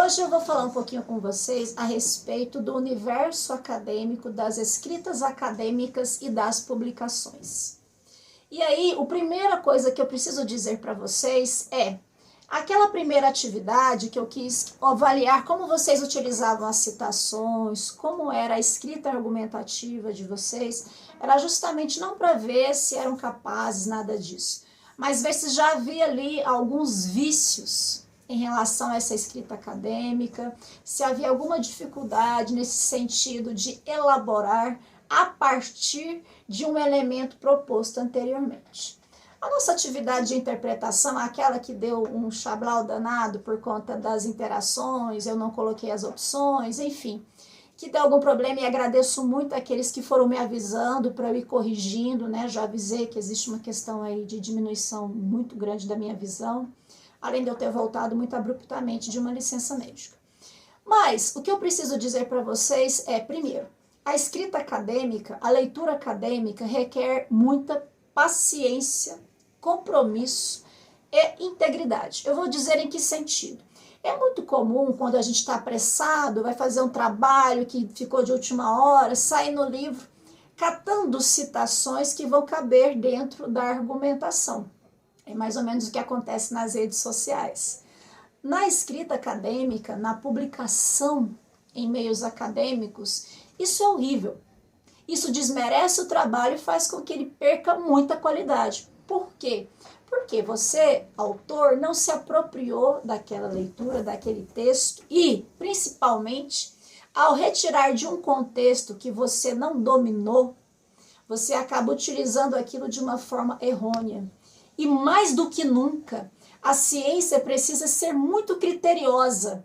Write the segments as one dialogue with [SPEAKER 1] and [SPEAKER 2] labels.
[SPEAKER 1] Hoje eu vou falar um pouquinho com vocês a respeito do universo acadêmico, das escritas acadêmicas e das publicações. E aí, a primeira coisa que eu preciso dizer para vocês é aquela primeira atividade que eu quis avaliar como vocês utilizavam as citações, como era a escrita argumentativa de vocês, era justamente não para ver se eram capazes, nada disso, mas ver se já havia ali alguns vícios em relação a essa escrita acadêmica, se havia alguma dificuldade nesse sentido de elaborar a partir de um elemento proposto anteriormente. A nossa atividade de interpretação, aquela que deu um chablau danado por conta das interações, eu não coloquei as opções, enfim, que deu algum problema, e agradeço muito àqueles que foram me avisando para eu ir corrigindo, né? Já avisei que existe uma questão aí de diminuição muito grande da minha visão, além de eu ter voltado muito abruptamente de uma licença médica. Mas o que eu preciso dizer para vocês é, primeiro, a escrita acadêmica, a leitura acadêmica requer muita paciência, compromisso e integridade. Eu vou dizer em que sentido. É muito comum quando a gente está apressado, vai fazer um trabalho que ficou de última hora, sair no livro catando citações que vão caber dentro da argumentação. É mais ou menos o que acontece nas redes sociais. Na escrita acadêmica, na publicação em meios acadêmicos, isso é horrível. Isso desmerece o trabalho e faz com que ele perca muita qualidade. Por quê? Porque você, autor, não se apropriou daquela leitura, daquele texto e, principalmente, ao retirar de um contexto que você não dominou, você acaba utilizando aquilo de uma forma errônea. E mais do que nunca, a ciência precisa ser muito criteriosa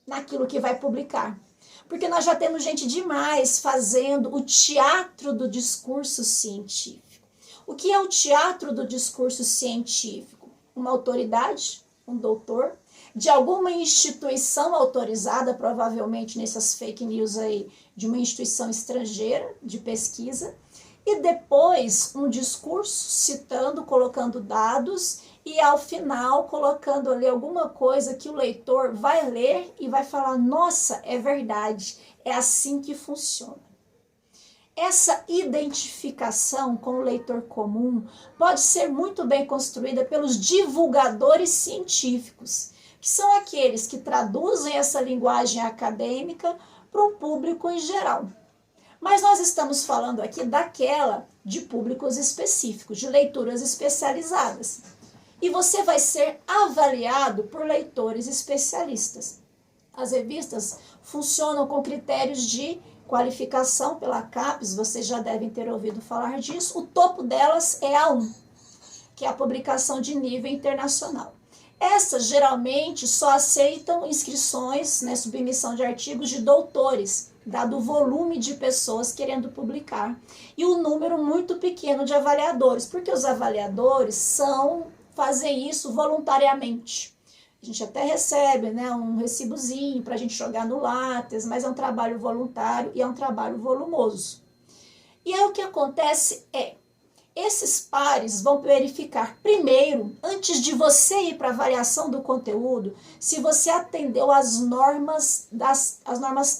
[SPEAKER 1] naquilo que vai publicar. Porque nós já temos gente demais fazendo o teatro do discurso científico. O que é o teatro do discurso científico? Uma autoridade, um doutor, de alguma instituição autorizada, provavelmente nessas fake news aí, de uma instituição estrangeira de pesquisa, e depois um discurso citando, colocando dados e ao final colocando ali alguma coisa que o leitor vai ler e vai falar, nossa, é verdade, é assim que funciona. Essa identificação com o leitor comum pode ser muito bem construída pelos divulgadores científicos, que são aqueles que traduzem essa linguagem acadêmica para um público em geral. Mas nós estamos falando aqui daquela de públicos específicos, de leituras especializadas. E você vai ser avaliado por leitores especialistas. As revistas funcionam com critérios de qualificação pela CAPES, vocês já devem ter ouvido falar disso. O topo delas é a A1, que é a publicação de nível internacional. Essas geralmente só aceitam inscrições, né, submissão de artigos de doutores, dado o volume de pessoas querendo publicar e o número muito pequeno de avaliadores, porque os avaliadores fazem isso voluntariamente. A gente até recebe, né, um recibozinho para a gente jogar no Lattes, mas é um trabalho voluntário e é um trabalho volumoso. E aí o que acontece é, esses pares vão verificar primeiro, antes de você ir para a avaliação do conteúdo, se você atendeu às normas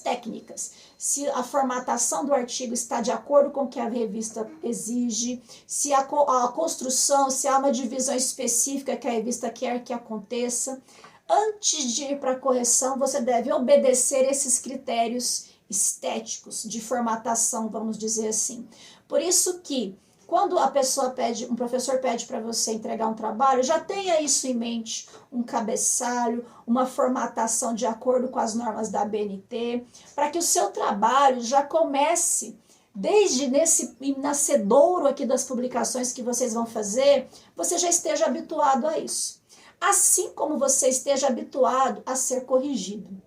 [SPEAKER 1] técnicas, se a formatação do artigo está de acordo com o que a revista exige, se a construção, se há uma divisão específica que a revista quer que aconteça. Antes de ir para a correção, você deve obedecer esses critérios estéticos de formatação, vamos dizer assim. Por isso que quando um professor pede para você entregar um trabalho, já tenha isso em mente, um cabeçalho, uma formatação de acordo com as normas da ABNT, para que o seu trabalho já comece, desde nesse nascedouro aqui das publicações que vocês vão fazer, você já esteja habituado a isso. Assim como você esteja habituado a ser corrigido.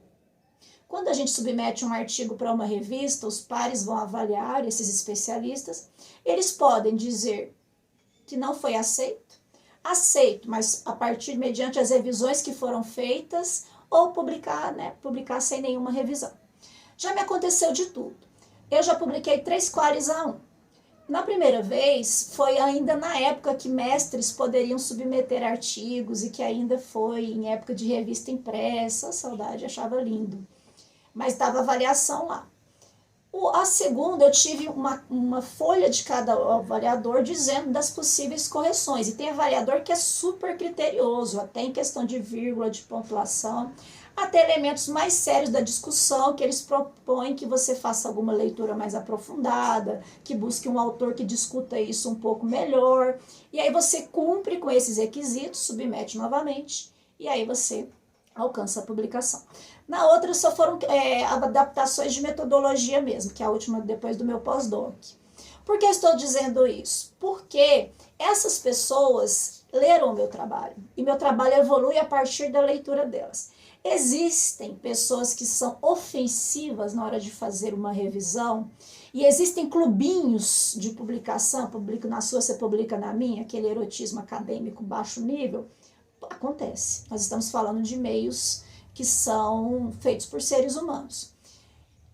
[SPEAKER 1] Quando a gente submete um artigo para uma revista, os pares vão avaliar, esses especialistas, eles podem dizer que não foi aceito, mas a partir, mediante as revisões que foram feitas, ou publicar sem nenhuma revisão. Já me aconteceu de tudo. Eu já publiquei 3 qualis A1. Na primeira vez, foi ainda na época que mestres poderiam submeter artigos e que ainda foi em época de revista impressa, saudade, achava lindo. Mas estava avaliação lá. A segunda, eu tive uma folha de cada avaliador dizendo das possíveis correções. E tem avaliador que é super criterioso, até em questão de vírgula, de pontuação, até elementos mais sérios da discussão, que eles propõem que você faça alguma leitura mais aprofundada, que busque um autor que discuta isso um pouco melhor. E aí você cumpre com esses requisitos, submete novamente, e aí você alcança a publicação. Na outra só foram adaptações de metodologia mesmo, que é a última depois do meu pós-doc. Por que estou dizendo isso? Porque essas pessoas leram o meu trabalho, e meu trabalho evolui a partir da leitura delas. Existem pessoas que são ofensivas na hora de fazer uma revisão, e existem clubinhos de publicação, publico na sua, você publica na minha, aquele erotismo acadêmico baixo nível. Acontece, nós estamos falando de meios que são feitos por seres humanos.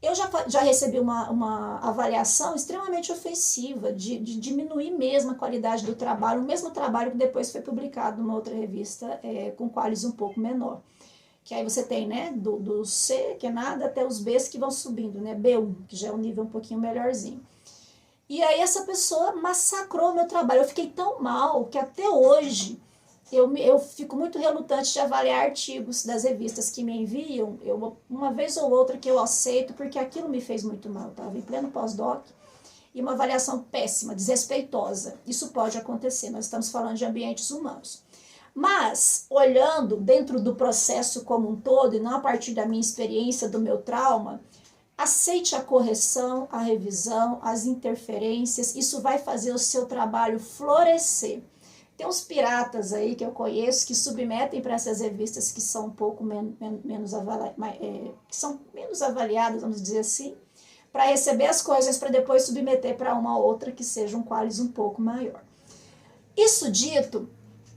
[SPEAKER 1] Eu já recebi uma avaliação extremamente ofensiva, de diminuir mesmo a qualidade do trabalho, o mesmo trabalho que depois foi publicado numa outra revista com qualis um pouco menor. Que aí você tem, né, do C, que é nada, até os Bs que vão subindo, né, B1, que já é um nível um pouquinho melhorzinho. E aí essa pessoa massacrou o meu trabalho. Eu fiquei tão mal que até hoje eu fico muito relutante de avaliar artigos das revistas que me enviam. Uma vez ou outra que eu aceito, porque aquilo me fez muito mal. Eu estava em pleno pós-doc e uma avaliação péssima, desrespeitosa. Isso pode acontecer, nós estamos falando de ambientes humanos. Mas, olhando dentro do processo como um todo, e não a partir da minha experiência, do meu trauma, aceite a correção, a revisão, as interferências. Isso vai fazer o seu trabalho florescer. Tem uns piratas aí que eu conheço que submetem para essas revistas que são um pouco menos avaliadas, vamos dizer assim, para receber as coisas para depois submeter para uma outra que seja um qualis um pouco maior. Isso dito,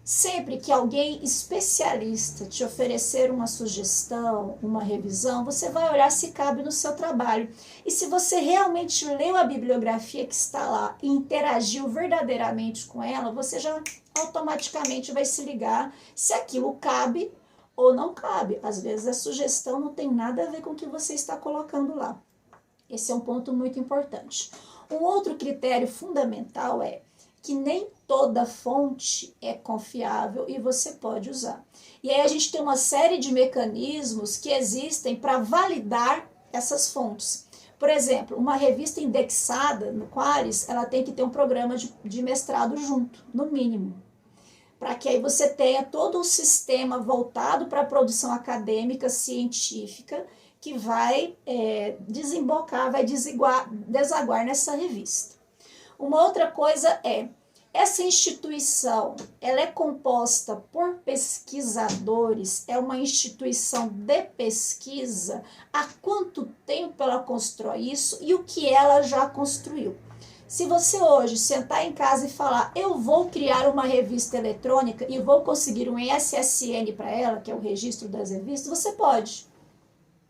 [SPEAKER 1] sempre que alguém especialista te oferecer uma sugestão, uma revisão, você vai olhar se cabe no seu trabalho. E se você realmente leu a bibliografia que está lá e interagiu verdadeiramente com ela, você já automaticamente vai se ligar se aquilo cabe ou não cabe. Às vezes a sugestão não tem nada a ver com o que você está colocando lá. Esse é um ponto muito importante. Um outro critério fundamental é que nem toda fonte é confiável e você pode usar. E aí a gente tem uma série de mecanismos que existem para validar essas fontes. Por exemplo, uma revista indexada no Qualis, ela tem que ter um programa de mestrado junto, no mínimo. Para que aí você tenha todo um sistema voltado para a produção acadêmica, científica, que vai desembocar, vai desaguar nessa revista. Uma outra coisa é, essa instituição, ela é composta por pesquisadores, é uma instituição de pesquisa, há quanto tempo ela constrói isso e o que ela já construiu. Se você hoje sentar em casa e falar, eu vou criar uma revista eletrônica e vou conseguir um SSN para ela, que é o registro das revistas, você pode,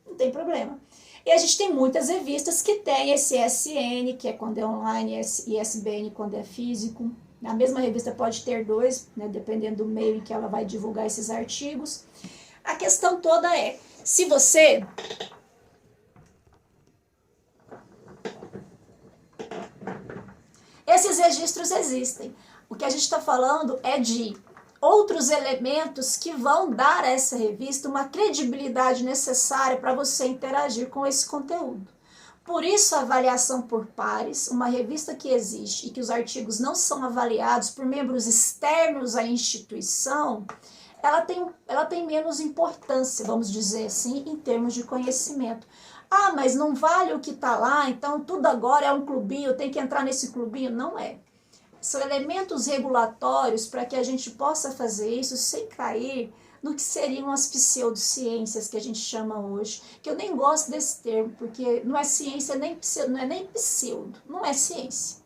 [SPEAKER 1] não tem problema. E a gente tem muitas revistas que têm esse SN, que é quando é online, e ISBN quando é físico. A mesma revista pode ter dois, né, dependendo do meio em que ela vai divulgar esses artigos. A questão toda é, se você... Esses registros existem. O que a gente está falando é de outros elementos que vão dar a essa revista uma credibilidade necessária para você interagir com esse conteúdo. Por isso, a avaliação por pares, uma revista que existe e que os artigos não são avaliados por membros externos à instituição, ela tem menos importância, vamos dizer assim, em termos de conhecimento. Ah, mas não vale o que está lá, então tudo agora é um clubinho, tem que entrar nesse clubinho. Não é. São elementos regulatórios para que a gente possa fazer isso sem cair no que seriam as pseudociências que a gente chama hoje, que eu nem gosto desse termo, porque não é ciência, não é nem pseudo, não é ciência.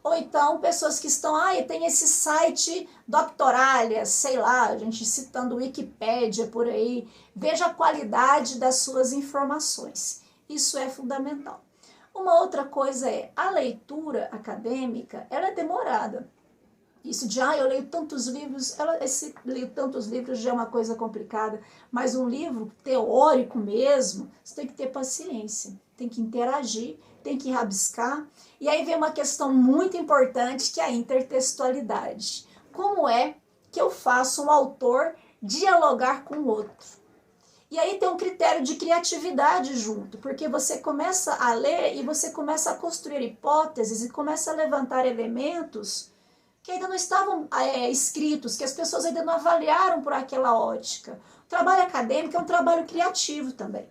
[SPEAKER 1] Ou então pessoas que estão, tem esse site Doctoralia, sei lá, a gente citando Wikipédia por aí, veja a qualidade das suas informações. Isso é fundamental. Uma outra coisa é, a leitura acadêmica, ela é demorada. Isso de, eu leio tantos livros, leio tantos livros já é uma coisa complicada, mas um livro teórico mesmo, você tem que ter paciência, tem que interagir, tem que rabiscar. E aí vem uma questão muito importante, que é a intertextualidade. Como é que eu faço um autor dialogar com o outro? E aí tem um critério de criatividade junto, porque você começa a ler e você começa a construir hipóteses e começa a levantar elementos que ainda não estavam escritos, que as pessoas ainda não avaliaram por aquela ótica. O trabalho acadêmico é um trabalho criativo também,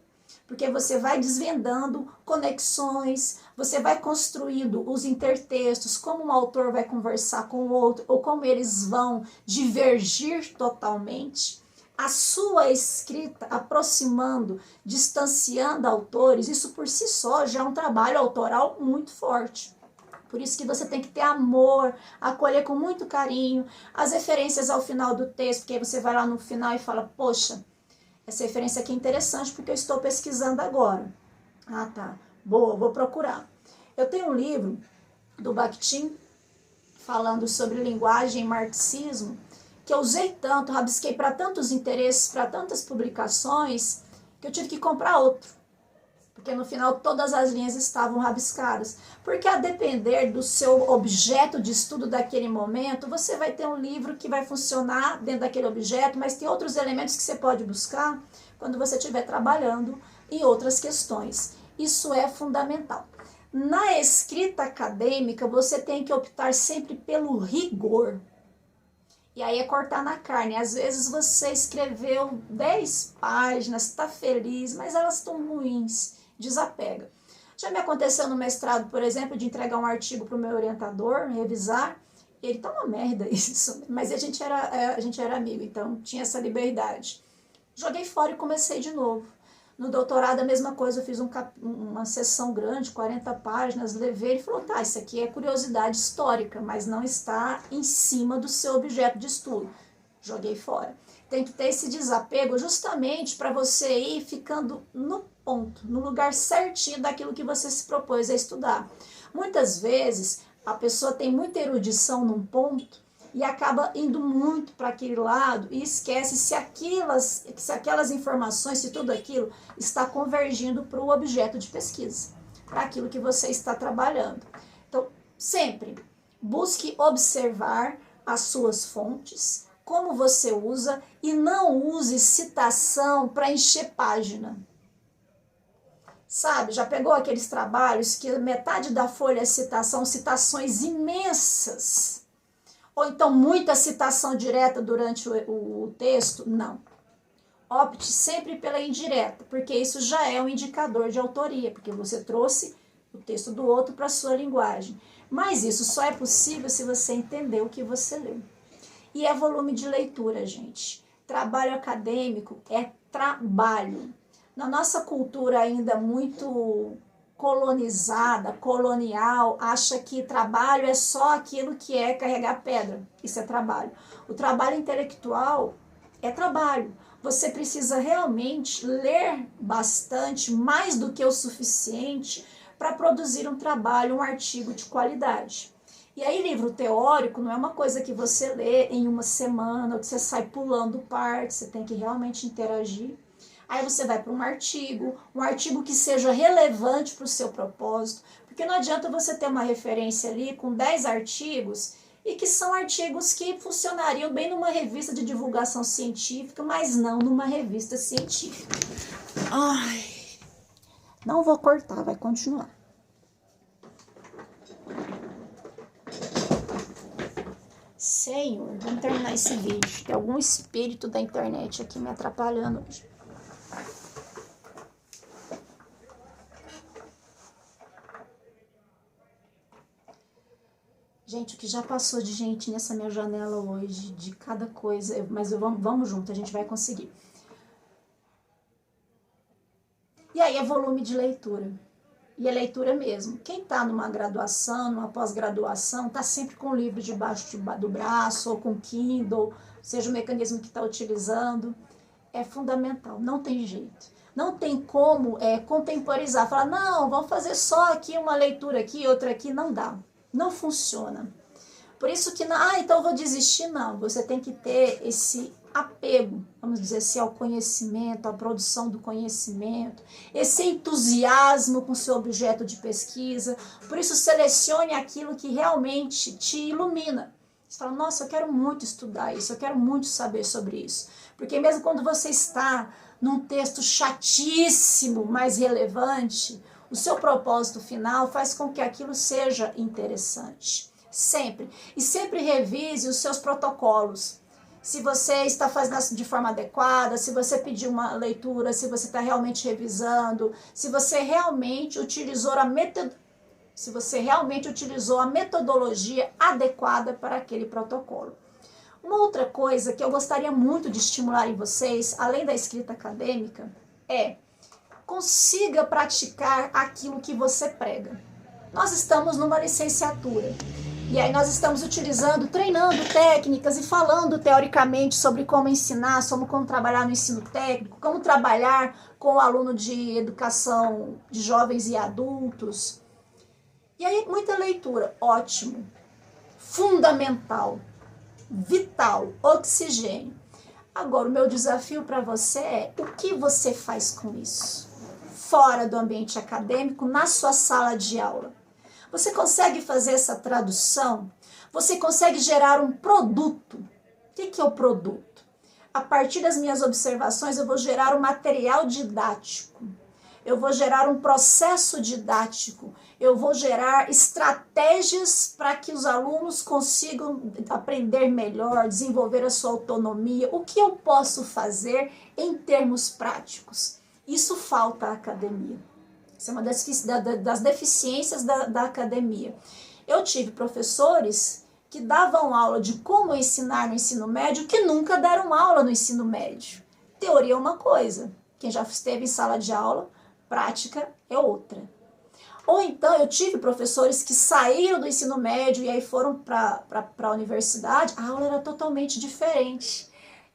[SPEAKER 1] porque você vai desvendando conexões, você vai construindo os intertextos, como um autor vai conversar com o outro, ou como eles vão divergir totalmente. A sua escrita aproximando, distanciando autores, isso por si só já é um trabalho autoral muito forte. Por isso que você tem que ter amor, acolher com muito carinho as referências ao final do texto, porque aí você vai lá no final e fala, poxa, essa referência aqui é interessante porque eu estou pesquisando agora. Ah, tá. Boa, vou procurar. Eu tenho um livro do Bakhtin falando sobre linguagem e marxismo, que eu usei tanto, rabisquei para tantos interesses, para tantas publicações, que eu tive que comprar outro. Porque no final todas as linhas estavam rabiscadas. Porque a depender do seu objeto de estudo daquele momento, você vai ter um livro que vai funcionar dentro daquele objeto, mas tem outros elementos que você pode buscar quando você estiver trabalhando em outras questões. Isso é fundamental. Na escrita acadêmica, você tem que optar sempre pelo rigor. E aí é cortar na carne. Às vezes você escreveu 10 páginas, está feliz, mas elas estão ruins. Desapega. Já me aconteceu no mestrado, por exemplo, de entregar um artigo para o meu orientador, revisar. Ele tá uma merda isso, mas a gente era amigo, então tinha essa liberdade. Joguei fora e comecei de novo. No doutorado a mesma coisa, eu fiz uma sessão grande, 40 páginas, levei, ele falou, tá, isso aqui é curiosidade histórica, mas não está em cima do seu objeto de estudo. Joguei fora. Tem que ter esse desapego justamente para você ir ficando no ponto, no lugar certinho daquilo que você se propôs a estudar. Muitas vezes a pessoa tem muita erudição num ponto e acaba indo muito para aquele lado e esquece se aquelas informações, se tudo aquilo está convergindo para o objeto de pesquisa, para aquilo que você está trabalhando. Então, sempre busque observar as suas fontes, como você usa, e não use citação para encher página. Sabe, já pegou aqueles trabalhos que metade da folha é citação, citações imensas? Ou então muita citação direta durante o texto? Não. Opte sempre pela indireta, porque isso já é um indicador de autoria, porque você trouxe o texto do outro para a sua linguagem. Mas isso só é possível se você entender o que você leu. E é volume de leitura, gente. Trabalho acadêmico é trabalho. Na nossa cultura ainda muito colonizada, colonial, acha que trabalho é só aquilo que é carregar pedra. Isso é trabalho. O trabalho intelectual é trabalho. Você precisa realmente ler bastante, mais do que o suficiente, para produzir um trabalho, um artigo de qualidade. E aí, livro teórico não é uma coisa que você lê em uma semana, ou que você sai pulando partes, você tem que realmente interagir. Aí você vai para um artigo que seja relevante para o seu propósito, porque não adianta você ter uma referência ali com 10 artigos e que são artigos que funcionariam bem numa revista de divulgação científica, mas não numa revista científica. Ai, não vou cortar, vai continuar. Senhor, vamos terminar esse vídeo. Tem algum espírito da internet aqui me atrapalhando hoje. Gente, o que já passou de gente nessa minha janela hoje, de cada coisa, mas vamos junto, a gente vai conseguir. E aí é volume de leitura. E é leitura mesmo. Quem está numa graduação, numa pós-graduação, está sempre com o livro debaixo do braço, ou com Kindle, seja o mecanismo que está utilizando. É fundamental, não tem jeito. Não tem como contemporizar, falar, não, vamos fazer só aqui uma leitura aqui, outra aqui, não dá, não funciona. Por isso que, então eu vou desistir, não, você tem que ter esse apego, vamos dizer assim, ao conhecimento, à produção do conhecimento, esse entusiasmo com seu objeto de pesquisa, por isso selecione aquilo que realmente te ilumina. Você fala, nossa, eu quero muito estudar isso, eu quero muito saber sobre isso, porque mesmo quando você está num texto chatíssimo, mas relevante, o seu propósito final faz com que aquilo seja interessante. Sempre. E sempre revise os seus protocolos. Se você está fazendo de forma adequada, se você pediu uma leitura, se você está realmente revisando, se você realmente utilizou a metodologia adequada para aquele protocolo. Uma outra coisa que eu gostaria muito de estimular em vocês, além da escrita acadêmica, consiga praticar aquilo que você prega. Nós estamos numa licenciatura. E aí nós estamos treinando técnicas e falando teoricamente sobre como ensinar, sobre como trabalhar no ensino técnico, como trabalhar com o aluno de educação de jovens e adultos. E aí muita leitura, ótimo, fundamental, vital, oxigênio. Agora o meu desafio para você é o que você faz com isso? Fora do ambiente acadêmico, na sua sala de aula. Você consegue fazer essa tradução? Você consegue gerar um produto? O que é o produto? A partir das minhas observações, eu vou gerar um material didático. Eu vou gerar um processo didático. Eu vou gerar estratégias para que os alunos consigam aprender melhor, desenvolver a sua autonomia. O que eu posso fazer em termos práticos? Isso falta à academia. Isso é uma das deficiências da academia. Eu tive professores que davam aula de como ensinar no ensino médio que nunca deram aula no ensino médio. Teoria é uma coisa, quem já esteve em sala de aula, prática é outra. Ou então eu tive professores que saíram do ensino médio e aí foram para a universidade, a aula era totalmente diferente.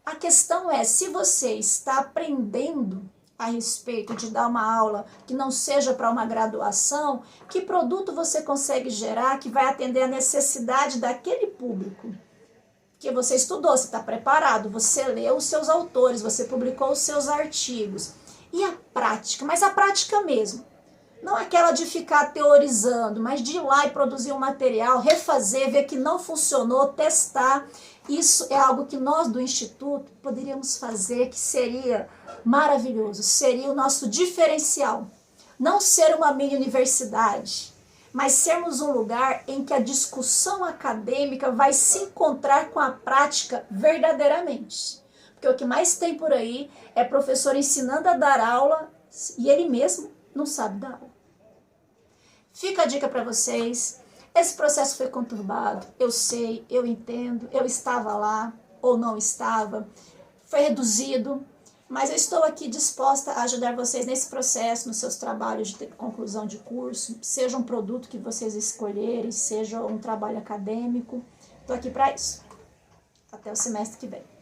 [SPEAKER 1] A questão é, se você está aprendendo a respeito de dar uma aula que não seja para uma graduação, que produto você consegue gerar que vai atender a necessidade daquele público? Que você estudou, você está preparado, você leu os seus autores, você publicou os seus artigos. E a prática? Mas a prática mesmo. Não aquela de ficar teorizando, mas de ir lá e produzir um material, refazer, ver que não funcionou, testar. Isso é algo que nós do Instituto poderíamos fazer, que seria maravilhoso, seria o nosso diferencial. Não ser uma mini universidade, mas sermos um lugar em que a discussão acadêmica vai se encontrar com a prática verdadeiramente. Porque o que mais tem por aí é professor ensinando a dar aula e ele mesmo não sabe dar aula. Fica a dica para vocês. Esse processo foi conturbado, eu sei, eu entendo, eu estava lá ou não estava, foi reduzido, mas eu estou aqui disposta a ajudar vocês nesse processo, nos seus trabalhos de conclusão de curso, seja um produto que vocês escolherem, seja um trabalho acadêmico, estou aqui para isso. Até o semestre que vem.